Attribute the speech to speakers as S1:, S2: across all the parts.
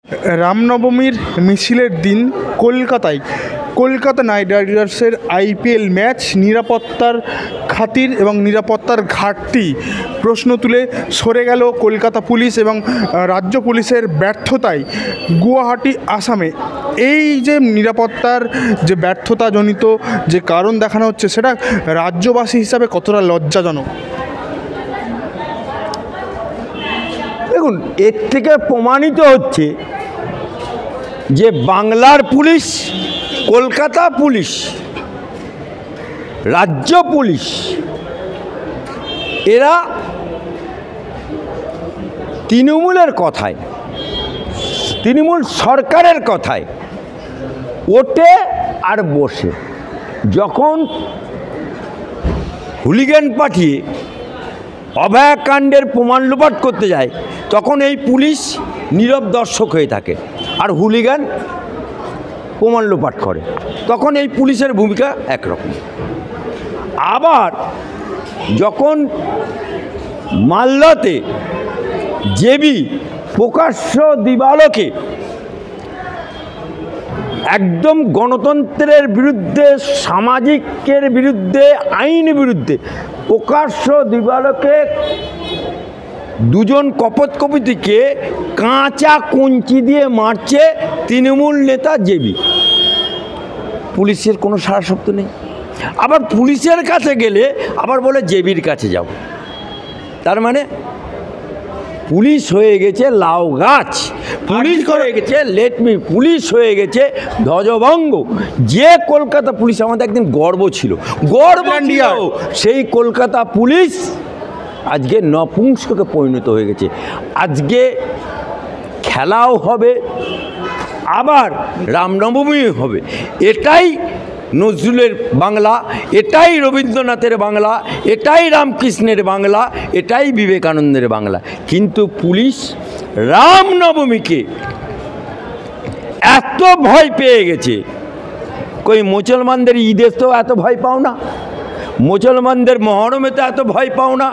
S1: রামনবমীর মিছিলের দিন কলকাতা নাইট রাইডার্সের আইপিএল ম্যাচ নিরাপত্তার খাতির এবং নিরাপত্তার ঘাটতি প্রশ্ন তুলে সরে গেল কলকাতা পুলিশ এবং রাজ্য পুলিশের ব্যর্থতায় গুয়াহাটি আসামে। এই যে নিরাপত্তার যে ব্যর্থতাজনিত যে কারণ দেখানো হচ্ছে, সেটা রাজ্যবাসী হিসাবে কতটা লজ্জাজনক?
S2: দেখুন, এর থেকে প্রমাণিত হচ্ছে যে বাংলার পুলিশ, কলকাতা পুলিশ, রাজ্য পুলিশ এরা তৃণমূলের কথায়, তৃণমূল সরকারের কথায় ওঠে আর বসে। যখন হুলিগান পাঠিয়ে অভয়াকাণ্ডের প্রমাণ লোপাট করতে যায়, তখন এই পুলিশ নীরব দর্শক হয়ে থাকে আর হুলিগান প্রমাণ লোপাট করে, তখন এই পুলিশের ভূমিকা একরকম। আবার যখন মালদাতে জেবি প্রকাশ্য দিবালোকে একদম গণতন্ত্রের বিরুদ্ধে, সামাজিকের বিরুদ্ধে, আইন বিরুদ্ধে প্রকাশ্য দিবালোকে দুজন কপোতকপিটিকে কাঁচা কঞ্চি দিয়ে মারছে তৃণমূল নেতা জেবি। পুলিশের কোনো সারা শব্দ নেই। আবার পুলিশের কাছে গেলে আবার বলে জেবির কাছে যাও। তার মানে পুলিশ হয়ে গেছে লাউ গাছ, পুলিশ হয়ে গেছে পুলিশ হয়ে গেছে ধ্বজভঙ্গ। যে কলকাতা পুলিশ আমাদের একদিন গর্ব ছিল, সেই কলকাতা পুলিশ আজকে নপুংসককে পরিণত হয়ে গেছে। আজকে খেলাও হবে, আবার রামনবমী হবে। এটাই নজরুলের বাংলা, এটাই রবীন্দ্রনাথের বাংলা, এটাই রামকৃষ্ণের বাংলা, এটাই বিবেকানন্দের বাংলা। কিন্তু পুলিশ রামনবমীকে এত ভয় পেয়ে গেছে, কই মুসলমানদের ঈদের তো এত ভয় পাও না, মুসলমানদের মহরমে তো এত ভয় পাও না,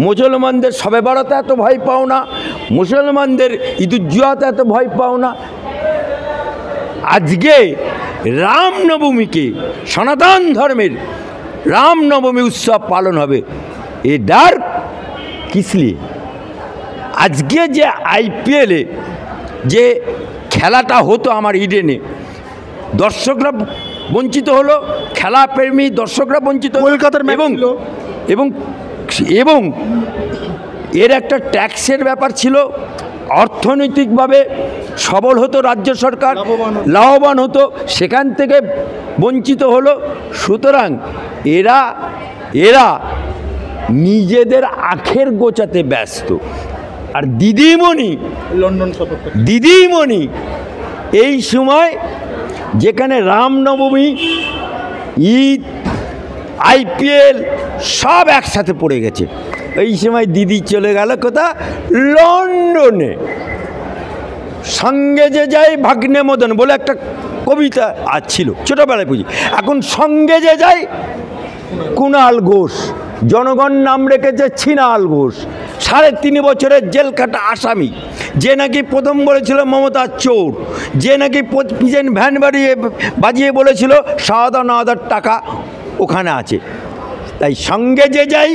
S2: মুসলমানদের শবে বরাতে এত ভয় পাও না, মুসলমানদের ঈদুজ্জোহাতে এত ভয় পাও না। আজকে রামনবমীকে, সনাতন ধর্মের রামনবমী উৎসব পালন হবে, এ ডার কিসলিয়ে? আজকে যে আইপিএলে যে খেলাটা হতো আমার ইডেনে, দর্শকরা বঞ্চিত হলো, খেলাপ্রেমী দর্শকরা বঞ্চিত, কলকাতার এবং এর একটা ট্যাক্সের ব্যাপার ছিল। অর্থনৈতিকভাবে সবল হতো রাজ্য সরকার, লাভবান হতো, সেখান থেকে বঞ্চিত হলো। সুতরাং এরা নিজেদের আখের গোছাতে ব্যস্ত। আর দিদিমণি এই সময় যেখানে রামনবমী, ঈদ, আইপিএল সব একসাথে পড়ে গেছে, এই সময় দিদি চলে গেল কোথা? লন্ডনে। সঙ্গে যে যায় ভাগ্নে মদন বলে একটা কবিতা আজ ছিল, ছোটোবেলায় বুঝি। এখন সঙ্গে যে যায় কুণাল ঘোষ, জনগণ নাম রেখেছে ছিনাল ঘোষ, 3.5 বছরের জেল কাটা আসামি, যে নাকি প্রথম বলেছিল মমতা চোর, যে নাকি পিছন ভ্যান বাজিয়ে বলেছিল সাদার টাকা ওখানে আছে। তাই সঙ্গে যে যাই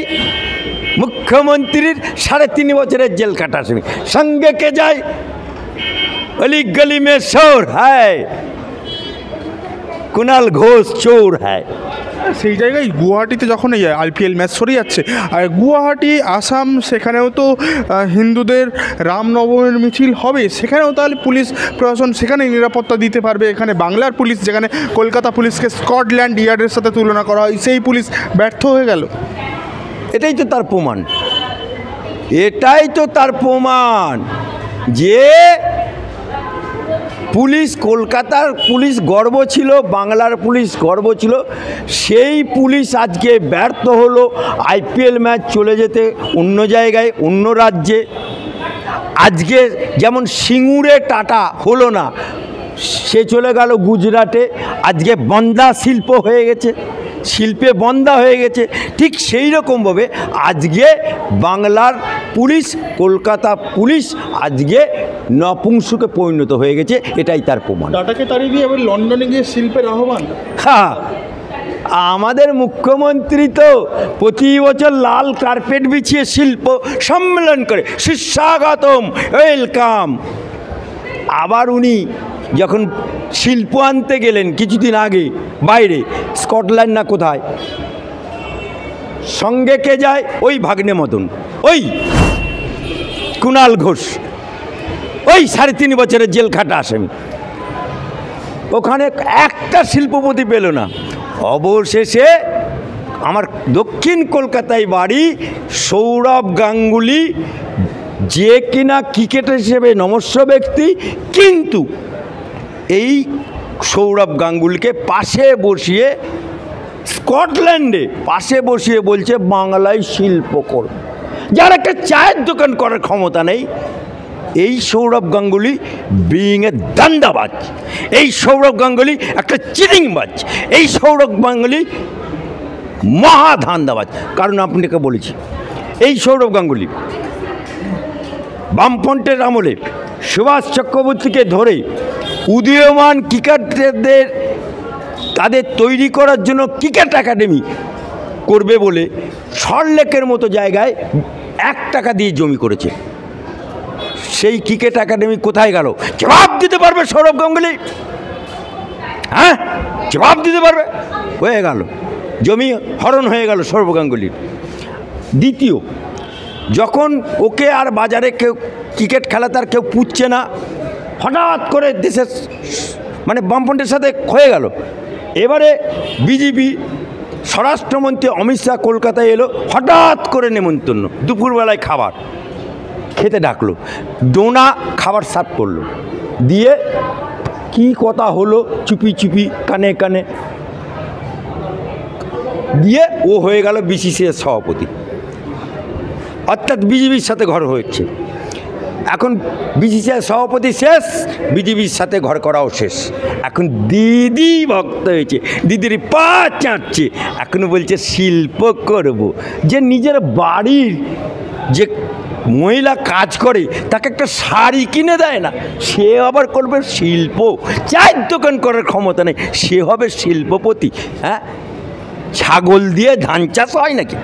S2: মুখ্যমন্ত্রীর 3.5 বছরের জেল কাটা আসামি। সঙ্গে কে যায়? অলি গলি মে চোর হ্যায়, কুণাল ঘোষ চোর হ্যায়।
S1: সেই জায়গায় গুয়াহাটিতে যখন এই আইপিএল ম্যাচ সরে যাচ্ছে, আর গুয়াহাটি আসাম, সেখানেও তো হিন্দুদের রামনবমীর মিছিল হবে, সেখানেও তাহলে পুলিশ প্রশাসন সেখানে নিরাপত্তা দিতে পারবে। এখানে বাংলার পুলিশ, যেখানে কলকাতা পুলিশকে স্কটল্যান্ড ইয়ার্ডের সাথে তুলনা করা হয়, সেই পুলিশ ব্যর্থ হয়ে গেল।
S2: এটাই তো তার প্রমাণ, এটাই তো তার প্রমাণ যে পুলিশ, কলকাতার পুলিশ গর্ব ছিল, বাংলার পুলিশ গর্ব ছিল, সেই পুলিশ আজকে ব্যর্থ হলো আইপিএল ম্যাচ চলে যেতে অন্য জায়গায়, অন্য রাজ্যে। আজকে যেমন সিঙ্গুরে টাটা হলো না, সে চলে গেল গুজরাটে। আজকে বন্দা শিল্প হয়ে গেছে, শিল্পে বন্ধা হয়ে গেছে। ঠিক সেই রকমভাবে আজকে বাংলার পুলিশ, কলকাতা পুলিশ আজকে নপুংসকে পরিণত হয়ে গেছে, এটাই তার প্রমাণ।
S1: টাটাকে তাড়িয়ে দিয়ে এবার লন্ডনে গিয়ে শিল্পের আহ্বান।
S2: হ্যাঁ, আমাদের মুখ্যমন্ত্রী তো প্রতি বছর লাল কার্পেট বিছিয়ে শিল্প সম্মেলন করে, সুস্বাগতম, ওয়েলকাম। আবার উনি যখন শিল্প আনতে গেলেন কিছুদিন আগে বাইরে, স্কটল্যান্ড না কোথায়, সঙ্গে কে যায়? ওই ভাগ্নে মতন, ওই কুণাল ঘোষ, ওই 3.5 বছরের জেল খাটা আসামি। ওখানে একটা শিল্পপতি পেল না। অবশেষে আমার দক্ষিণ কলকাতায় বাড়ি, সৌরভ গাঙ্গুলি, যে কিনা ক্রিকেটার হিসেবে নমস্য ব্যক্তি, কিন্তু এই সৌরভ গাঙ্গুলিকে পাশে বসিয়ে, স্কটল্যান্ডে পাশে বসিয়ে বলছে বাংলায় শিল্প কর। যার একটা চায়ের দোকান করার ক্ষমতা নেই। এই সৌরভ গাঙ্গুলি বিইং এ দান্দাবাজ, এই সৌরভ গাঙ্গুলি একটা চিটিংবাজ, এই সৌরভ গাঙ্গুলি মহা ধান্দাবাজ। কারণ আপনাকে বলেছি, এই সৌরভ গাঙ্গুলি বামফ্রন্টের আমলে সুভাষ চক্রবর্তীকে ধরে উদীয়মান ক্রিকেটারদের তাদের তৈরি করার জন্য ক্রিকেট একাডেমি করবে বলে সল্টলেকের মতো জায়গায় 1 টাকা দিয়ে জমি করেছে। সেই ক্রিকেট একাডেমি কোথায় গেল? জবাব দিতে পারবে সৌরভ গাঙ্গুলি? হ্যাঁ, জবাব দিতে পারবে? হয়ে গেল, জমি হরণ হয়ে গেল সৌরভ গাঙ্গুলির। দ্বিতীয়, যখন ওকে আর বাজারে কেউ ক্রিকেট খেলা তার কেউ পুচ্ছে না, হঠাৎ করে দেশের মানে বামফ্রন্টের সাথে হয়ে গেল। এবারে বিজেপি স্বরাষ্ট্রমন্ত্রী অমিত শাহ কলকাতায় এলো, হঠাৎ করে নেমন্তন্ন, দুপুরবেলায় খাবার খেতে ডাকলো, ডোনা খাবার সার্ভ করলো, দিয়ে কি কথা হলো চুপি চুপি কানে কানে, দিয়ে ও হয়ে গেল বিসিসিআই সভাপতি। অর্থাৎ বিজেপির সাথে ঘর হয়েছে। এখন বিসিসিআই সভাপতি শেষ, বিজেপির সাথে ঘর করাও শেষ। এখন দিদি ভক্ত হয়েছে, দিদির পা চাটছে, এখন বলছে শিল্প করব। যে নিজের বাড়ির যে মহিলা কাজ করে তাকে একটা শাড়ি কিনে দেয় না, সে আবার করবে শিল্প। চায়ের দোকান করার ক্ষমতা নেই, সে হবে শিল্পপতি। হ্যাঁ, ছাগল দিয়ে ধান চাষ হয় নাকি?